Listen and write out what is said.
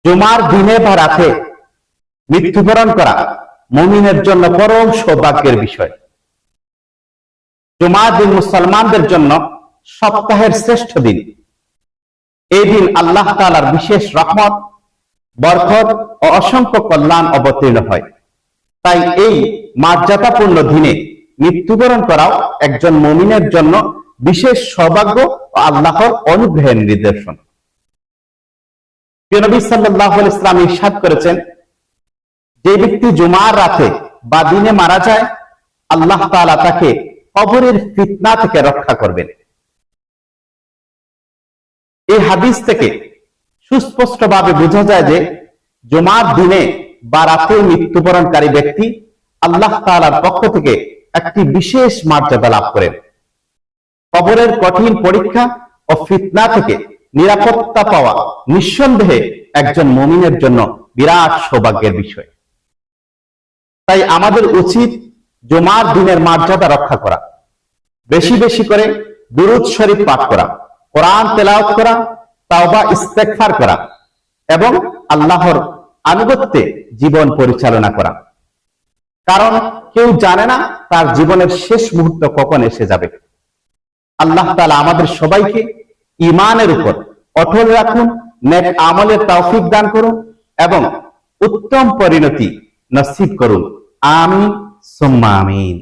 জুমার দিনে বা রাতে মৃত্যুবরণ করা মুমিনের জন্য পরম সৌভাগ্যের বিষয়। জুমার দিন মুসলমানদের জন্য সপ্তাহের শ্রেষ্ঠ দিন। এই দিন আল্লাহ তাআলার বিশেষ রহমত, বরকত ও অসংখ্য কল্যাণ অবতীর্ণ হয়। তাই এই মর্যাদাপূর্ণ দিনে মৃত্যুবরণ করাও একজন মুমিনের জন্য বিশেষ সৌভাগ্য ও আল্লাহর অনুগ্রহের নিদর্শন। নবী সাল্লাল্লাহু আলাইহি ওয়াসাল্লাম ইরশাদ করেছেন, যে ব্যক্তি জুমার রাতে বা দিনে মারা যায়, আল্লাহ তাআলা তাকে কবরের ফিতনা থেকে রক্ষা করবেন। এই হাদিস থেকে সুস্পষ্টভাবে বোঝা যায় যে জুমার দিনে বা রাতে মৃত্যুবরণকারী ব্যক্তি আল্লাহ তাআলার পক্ষ থেকে একটি বিশেষ মর্যাদা লাভ করেন। কবরের কঠিন পরীক্ষা ও ফিতনা থেকে নিরাপত্তা পাওয়া নিঃসন্দেহে একজন মুমিনের জন্য বিরাট সৌভাগ্যের বিষয়। তাই আমাদের উচিত জুমার দিনের মর্যাদা রক্ষা করা, বেশি বেশি করে দুরূদ শরীফ পাঠ করা, কোরআন তেলাওয়াত করা, তাওবা ইস্তেগফার করা এবং আল্লাহর আনুগত্যে জীবন পরিচালনা করা। কারণ কেউ জানে না তার জীবনের শেষ মুহূর্ত কখন এসে যাবে। আল্লাহ তাআলা আমাদের সবাইকে ঈমানের উপর অটল রাখুন, নেক আমলের তৌফিক দান করুন এবং উত্তম পরিণতি নসিব করুন। আমিন সুম্মা আমিন।